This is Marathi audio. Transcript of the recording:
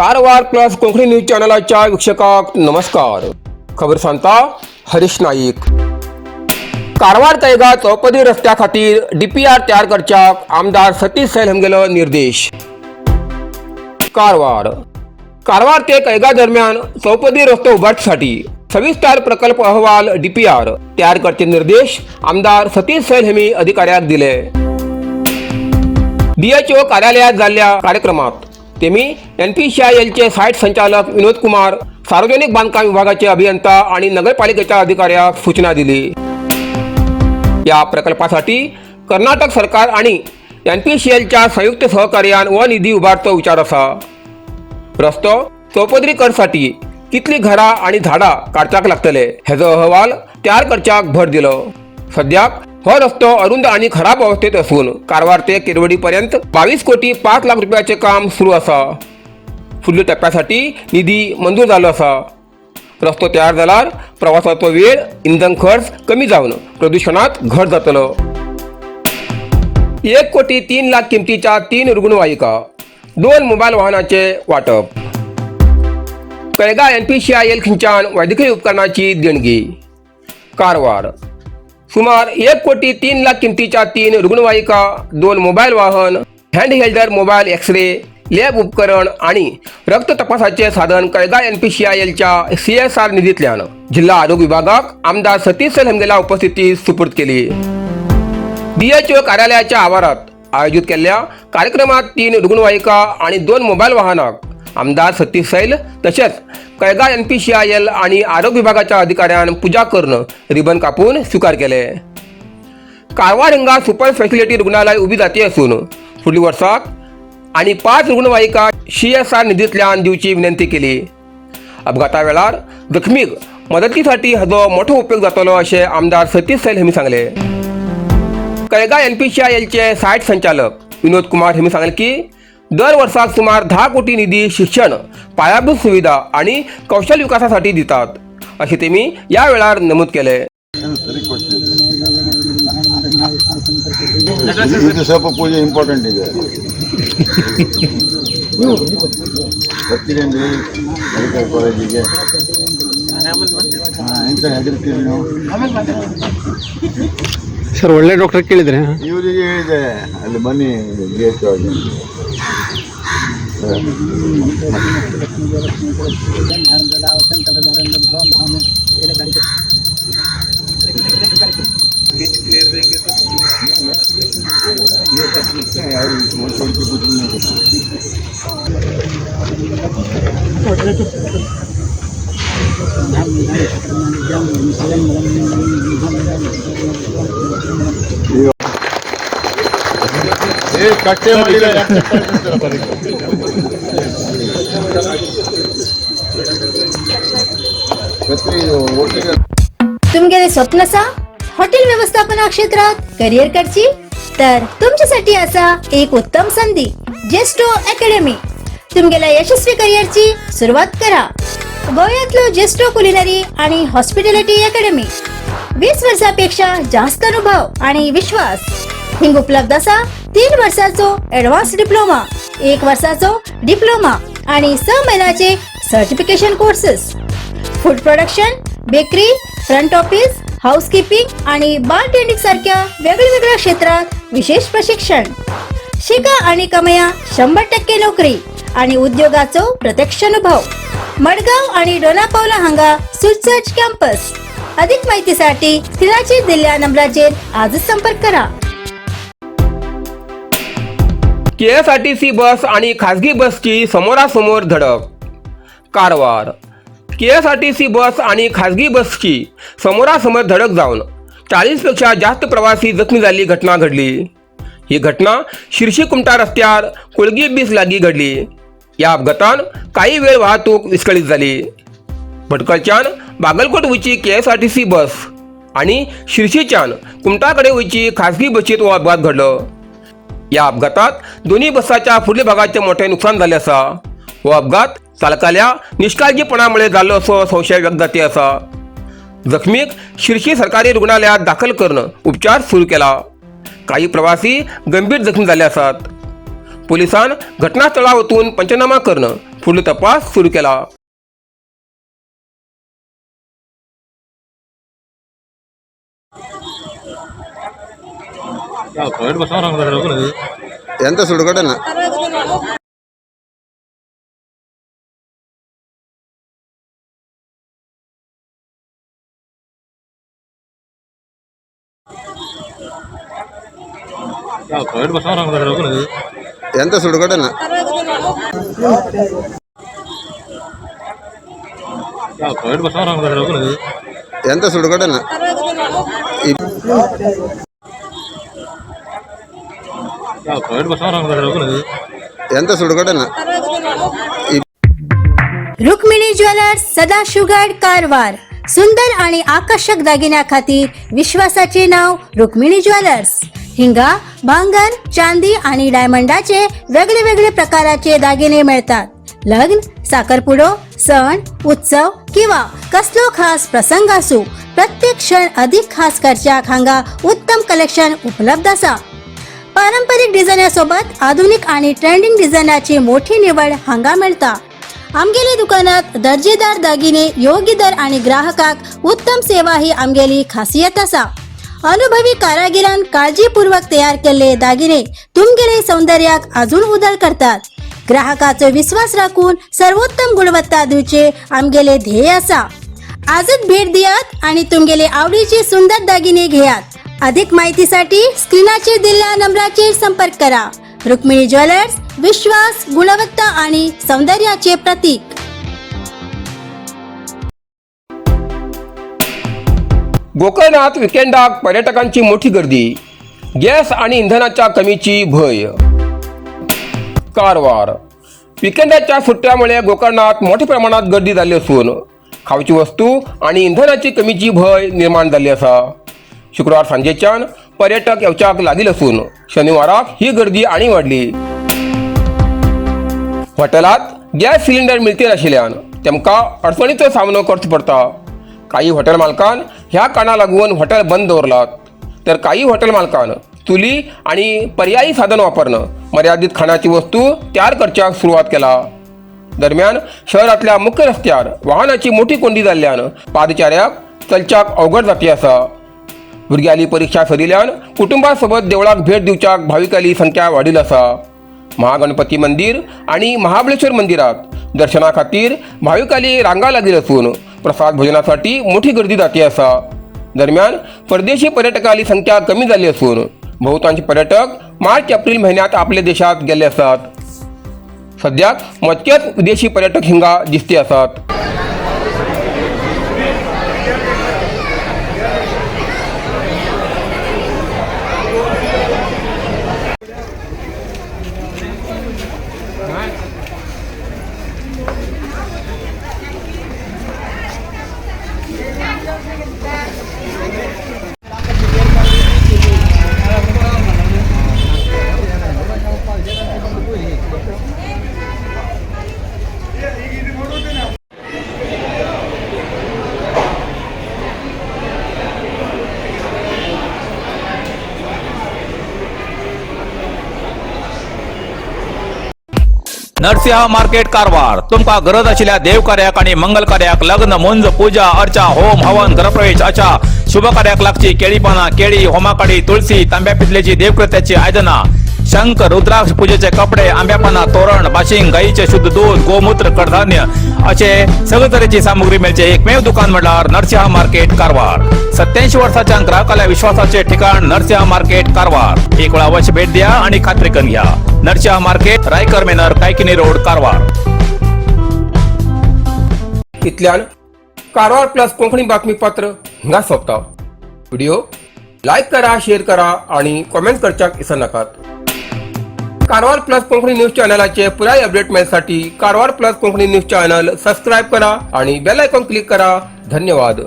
कारवार प्लस कोंकणी न्यूज चॅनलाच्या वीक्षकांक नमस्कार. खबर सांगता हरीश नाईक. कारवार तळेगाव चौपदी रस्त्या खातीर DPR तयार करच्याक आमदार सतीश सैल हांगेलो निर्देश. कारवार ते तळेगाव दरम्यान चौपदी रस्तो उभारण्यासाठी सविस्तर प्रकल्प अहवाल DPR तयार करचे निर्देश आमदार सतीश सैल हांणी अधिकाऱ्यांक दिले. DHO कार्यालयात जाल्ल्या कार्यक्रमात तेमी NPCILचे साइट संचालक विनोद कुमार, सार्वजनिक बांधकाम विभागाचे अभियंता आणि नगरपालिकेच्या अधिकाऱ्यांक सूचना दिली. या प्रकल्पासाठी कर्नाटक सरकार आणि NPCILच्या संयुक्त सहकार्यान हो निधी उभारचो विचार आसा. रस्तो चौपदरीकरणासाठी कितली घरां आणि झाडां काडच्याक लागतले हेजो अहवाल तयार करच्याक भर दिलो. सद्याक हो रस्तो अरुंद आणि खराब अवस्थेत असून कारवार ते किरवडी पर्यंत 22 कोटी 5 लाख रुपयाचे काम सुरू असा. फुडल्या टप्प्यासाठी निधी मंजूर जालो असा. रस्तो तयार जाल्यार प्रवासाचो वेळ, इंधन खर्च कमी जावन प्रदूषणात घट जातलो. 1 कोटी 3 लाख किमतीच्या 3 रुग्णवाहिका, 2 मोबाईल वाहनाचे वाटप. तळेगाव NPCIL खिंचान वैद्यकीय उपकरणाची देणगी. कारवार सुमार 1 कोटी 3 लाख किमतीच्या 3 रुग्णवाहिका, 2 मोबाईल वाहन, हँडहेल्डर मोबाईल एक्सरे, लॅब उपकरण आणि रक्त तपासाचे साधन तळेगाव NPCILच्या CSR निधीतल्यान जिल्हा आरोग्य विभागाक आमदार सतीश सैल हांगेल्या उपस्थितीत सुपूर्द केली. DHO कार्यालयाच्या आवारात आयोजित केल्ल्या कार्यक्रमात 3 रुग्णवाहिका आणि 2 मोबाईल वाहनाक आमदार सतीश सैल तसेच तळेगाव NPCIL आणि आरोग्य विभागाच्या अधिकाऱ्यान पूजा करून रिबन कापून स्वीकार केले. कारवार हिंगा सुपर स्पेशालिटी रुग्णालय उभी जाती असून फुडल्या वर्साक आणि 5 रुग्णवाहिका CSR निधीतल्यान दिवची विनंती केली. अपघाता वेळार जखमीक मदतीसाठी हाचो मोठो उपयोग जातलो अशें आमदार सतीश सैल हांणी सांगले. तळेगाव NPCILचे साइट संचालक विनोद कुमार हांणी सांगले की दर वर्षाक सुमार 10 कोटी निधी शिक्षण, पायाभूत सुविधा आणि कौशल्य विकासासाठी दितात असे तेमी या वेळार नमूद केले. ಇದು ಸ್ವಲ್ಪ ಪೂಜೆ ಇಂಪಾರ್ಟೆಂಟ್ ಇದೆ. ಬರ್ತೀರಿ ಅಂದರೆ ಮೆಡಿಕಲ್ ಕಾಲೇಜಿಗೆ ಎಂತ ಹೆದರ್ತೀರಿ ನೀವು? ಸರ್ ಒಳ್ಳೆ ಡಾಕ್ಟರ್ ಕೇಳಿದ್ರೆ ಇವರಿಗೆ ಹೇಳಿದೆ ಅಲ್ಲಿ ಬನ್ನಿ DHO ಆಗಿ. ಕಟ್ಟೆ ಮಾಡಿದ್ದಾರೆ. तुमगेले स्वप्न आसा हॉटेल व्यवस्थापना क्षेत्रात करिअर करची तर तुमच्यासाठी असा एक उत्तम संधी जेस्टो अकॅडमी. तुमगेल्या यशस्वी करिअरची सुरुवात करा. गोव्यातलो जेस्टो कुलिनरी आणि हॉस्पिटॅलिटी अकॅडमी. 20 वर्षांपेक्षा जास्त अनुभव आणि विश्वास हिंग उपलब्ध असा. 3 वर्षाचो ॲडव्हान्स डिप्लोमा, 1 वर्षाचो डिप्लोमा आणि 6 महिन्याचे certification courses. Food production, bakery, front office, housekeeping आणि बारटेंडिंग सारख्या वेगवेगळ्या क्षेत्रात विशेष प्रशिक्षण. शिका आणि कमया 100% नोकरी आणि उद्योगाचो प्रत्यक्ष अनुभव. मडगाव आणि डोनापावला हांगा सुसज्ज कॅम्पस. अधिक माहितीसाठी स्क्रीनाचेर दिल्ल्या नंबराचेर आजच संपर्क करा. KSRTC बस आणि खासगी बसची समोरासमोर धडक. कारवार KSRTC बस आणि खासगी बसची समोरासमोर धडक जाऊन 40 पेक्षा जास्त प्रवासी जखमी झाली घटना घडली. ही घटना शिर्शी कुमटा रस्त्यार कुळगी बीच लागी घडली. या अपघातान काही वेळ वाहतूक विस्कळीत झाली. भटकळच्यान बागलकोट वयची KSRTC बस आणि शिर्शीच्यान कुमटाकडे वयची खासगी बसीत हो अपघात घडलो. या अपघातात दोन्ही बसाच्या फुडल्या भागाचे मोठे नुकसान झाले असा. हो अपघात चालकाल्या निष्काळजीपणामुळे झालो असो संशय व्यक्त जाती असा. जखमीक शिर्शी सरकारी रुग्णालयात दाखल करून उपचार सुरू केला. काही प्रवासी गंभीर जखमी झाले असतात. पोलिसांन घटनास्थळावर वचून पंचनामा करून पुढील तपास सुरू केला. ఎంత సుడుగడనా ఎంత సుడుగడనా ఎంత సుడుగడనా ఎంత సుడుగడనా रुक्मिणी ज्वेलर्स सदाशिवगड कारवार. सुंदर आणि आकर्षक दागिन्या खातीर विश्वासाचे नाव रुक्मिणी ज्वेलर्स. हिंगा भांगर, चांदी आणि डायमंडाचे वेगळे वेगळे प्रकाराचे दागिने मिळतात. लग्न, साखरपुडो, सण, उत्सव किंवा कसलो खास प्रसंग असो, प्रत्येक क्षण अधिक खास करच्याक हांगा उत्तम कलेक्शन उपलब्ध असा. पारंपरिक डिझायनासोबत आधुनिक आणि ट्रेंडिंग डिझायनाची मोठी निवड हांगा मिळता. आमगेली दुकानात दर्जेदार दागिने, योग्य दर आणि ग्राहकाक उत्तम सेवा ही आमगेली खासियत असा. अनुभवी कारागिरान काळजीपूर्वक तयार केलेले दागिने तुमगेले सौंदर्याक अजून उदळ करतात. ग्राहकाचो विश्वास राखून सर्वोत्तम गुणवत्ता दिवचे आमगेले ध्येय असा. आजच भेट दियात आणि तुमगेले आवडीचे सुंदर दागिने घेयात. अधिक माहितीसाठी स्क्रीनाचेर दिलेल्या नंबराचेर संपर्क करा. रुक्मिणी ज्वेलर्स, विश्वास, गुणवत्ता आणि सौंदर्याचे प्रतीक. गोकर्णात विकेंडाक पर्यटकांची मोठी गर्दी. गॅस आणि इंधनाच्या कमीची भय. कारवार. विकेंडाच्या सुट्ट्यामुळे गोकर्णात मोठ्या प्रमाणात गर्दी झाली असून खावची वस्तू आणि इंधनाची कमीची भय निर्माण झाली असा. शुक्रवार सांजेच्यान पर्यटक येवच्याक लागील असून शनिवाराक ही गर्दी आणि वाढली. हॉटेलात गॅस सिलिंडर मिळते नाशिल्ल्यान तेमकां अडचणीचो सामनो करचो पडटा. काही हॉटेल मालकान ह्या कारणाक लागून हॉटेल बंद दवरलात, तर काही हॉटेल मालकान चुली आणि पर्यायी साधन वापरणं मर्यादित खाणाची वस्तू तयार करच्याक सुरवात केला. दरम्यान शहरातल्या मुख्य रस्त्यार वाहनाची मोठी कोंडी जाल्ल्यान पादचाऱ्याक चलच्याक अवघड जाती आसा. भुरग्यांली परीक्षा सरिल्ल्यान कुटुंबासोबत देवळाक भेट दिवच्याक भाविकांची संख्या वाडील आसा. महागणपती मंदिर आणि महाबळेश्वर मंदिरात दर्शना खातीर भाविकांची रांगा लागील असून प्रसाद भोजनासाठी मोठी गर्दी जाती आसा. दरम्यान परदेशी पर्यटकांची संख्या कमी झाली असून बहुतांश पर्यटक मार्च एप्रिल महिन्यात आपल्या देशात गेले असतात. सध्याक मोजकेच विदेशी पर्यटक हिंगा दिसते असतात. नरसिंह मार्केट कारवार. तुमका गरज आशिल्ल्या देव कार्याक आणि मंगल कार्याक, लग्न, मुंज, पूजा, अर्चा, होम, हवन, घरप्रवेश अशा शुभ कार्याक लागची केळी पाना, केळी, होमाकडी, तुळशी, तांब्या पितलेची देवकृत्याची आयदना, शंख, रुद्राक्ष पूजेचे कपडे, आंब्या पाना, तोरण, बाशिंग, गाईचे शुद्ध दूध, गोमूत्र, कडधान्य असे सगळे तरेची सामुग्री मेळचे एकमेव दुकान म्हणल्यार नरसिंह मार्केट कारवार. 87 वर्षांच्या ग्राहकाला विश्वासाचे ठिकाण नरसिंह मार्केट कारवार. एक वेळ अवश्य भेट द्या आणि खात्री करून घ्या. Narasimha market, Raikar Manor, Kaikini road, Karwar. इतल्यान कारवार प्लस कोंकणी बातमीपत्र हिंगा सोंपता. व्हिडिओ लाईक करा, शेअर करा आणि कमेंट करच्याक विसरू नकात. कारवार प्लस कोंकणी न्यूज चॅनलाचे पुराय अपडेट मिळण्यासाठी Karwar plus Konkani news channel subscribe करा आणि बेल आयकॉन क्लिक करा. धन्यवाद.